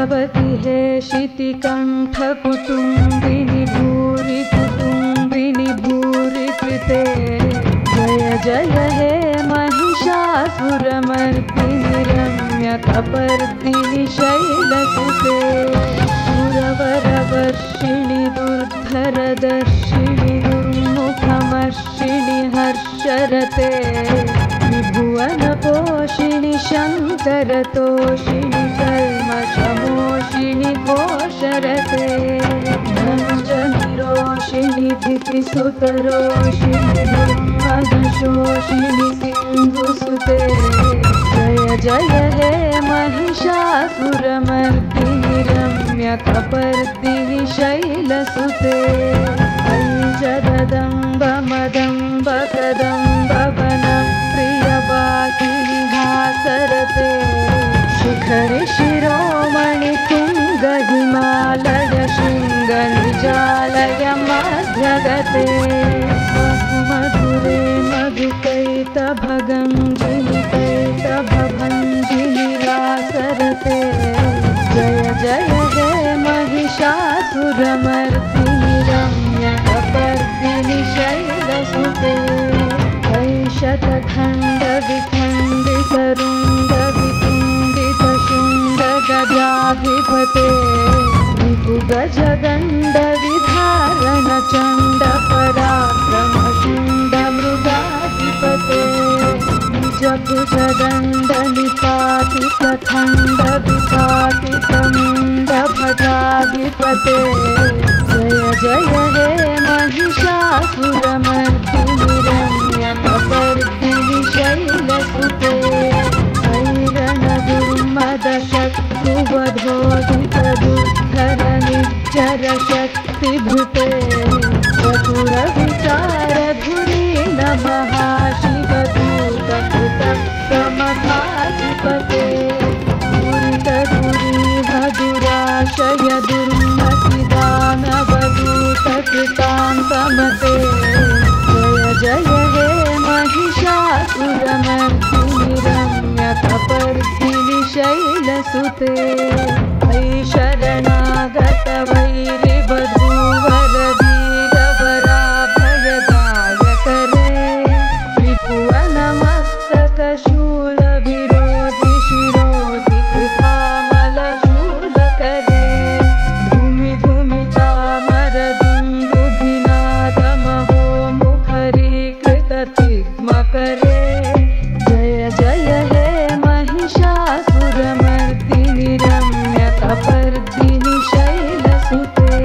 भवति हे शितिकण्ठकुटुम्बिनि भूरि कुटुम्बिनि भूरि कृते जय जय हे महिषासुरमर्दिनि रम्यकपर्दिनि शैलसुते सुरवरवर्षिणि दुर्धरदर्शिनि दुर्मुखमर्षिणि हर्षरते त्रिभुवनपोषिणि शङ्करतोषिणि कल्मषमोषिणि घोषरते धनुजनिरोषिणि धीतिसुतरोषिणि दुर्मदशोषिणि सिन्धुसुते जय जय हे महिषासुरमर्दिनि रम्यकपर्दिनि शैलसुते जगदम्ब कदम्ब वनप्रियवासिनि हासरते शिखरि शिरोमणि तुङ्ग हिमालय शृङ्गनिजालय मध्यगते मधुरे मधुकैतभगञ्जिनि कैतभभञ्जिनि रासरते जय जय हे महिषासुरमर्दिनि रम्यकपर्दिनि शैलसुते ऐशतखण्डविखण्डितरुण्डवितुण्डितशुण्डगजाधिपते रिपुगजगण्डविधारणचण्डपराक्रमशुण्डमृगाधिपते निजभुजदण्डनिपातितखण्डविपातितमुण्डभटाधिपते जय जय हे महिषासुरमर्दिनि रम्यकपर्दिनि शैलसुते ऐरणदुर्मदशक्तिवधोदितदुर्धरनिज्जरशक्तिभृते चतुरविचारधुरीन महाशिवदूतकृतप्रमथाधिपते दुरितदुरीहदुराशय दुर्मतिदानवदूतकृतान्तमते जय जय हे महिषासुरमर्दिनि रम्यकपर्दिनि शैलसुते शरणागत वैरिवधूवरवीरवराभयदायकरे त्रिभुवनमस्तकशूलविरोधि शिरोधि कृतामलशूलकरे धूमि धूमि चामरदुन्दुभिनादमहो मुखरीकृततिग्मकरे जय जय हे महिषासुरमर्दिनि रम्यकपर्दिनि शैलसुते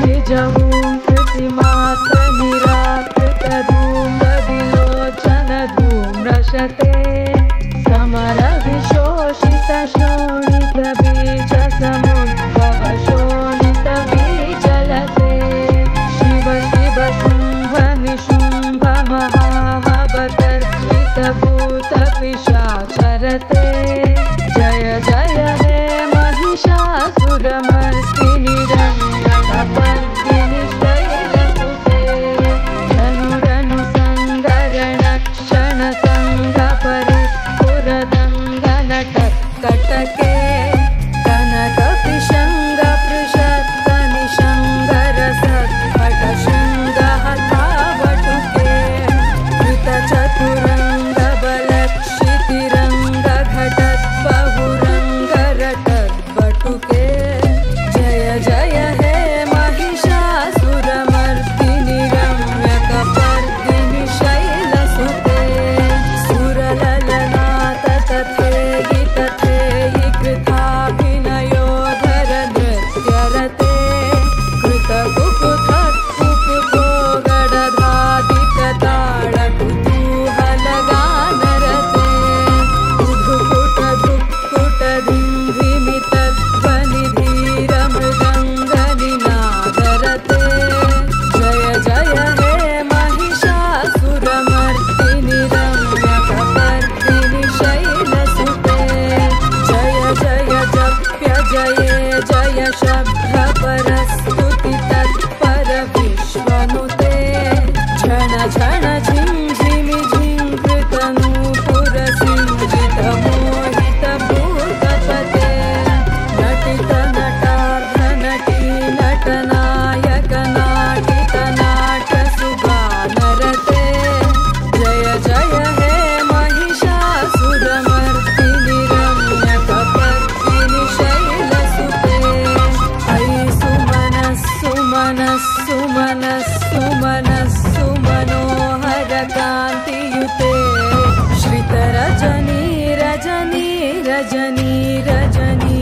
निजहूं कृतिमात्रनिराकृतधूम्रविलोचनधूम्रशते समरविशोषितशोणितबीजसमुद्भवशोणितबीजलते शिव शिव शुम्भ निशुम्भ महाभवतर्पितभूतपिशाचरते जय जय हे महिषासुरमर्दिनि रम्यकपर्दिनि शैलसुते धनुरनु सङ्गरणक्षणसङ्गपरिस्फुरदङ्गनटकटके कनकपिशङ्गपृषत्कनिशङ्गरसत्पटशृङ्गहतावटुके कृतचतुरङ्गबलक्षितिरङ्गघटत्बहुरङ्गरटद्वटुके जय जय हे महिषासुरमर्दिनि रम्यकपर्दिनि शैलसुते सुरललनाथ तथेयि तथेयि कृताभिनयोधर नृत्यरते कृतकुकुथत्कुकुतो गडधादिकताडकुतूहलगानरते उधुकुटधुक्कुटधिन्धिमितध्वनिधीरमृदङ्गनिनादरते जय जय हे महिषासुरमर्दिनि रम्यकपर्दिनि शैलसुते जय जय जप्य जये जय शब्दपरस्तुति तत्पर विश्वनुते झण झण झिंझिमि झिंकृतनूपुरसिंचितमोहितभूतपते श्रितरजनी रजनी रजनी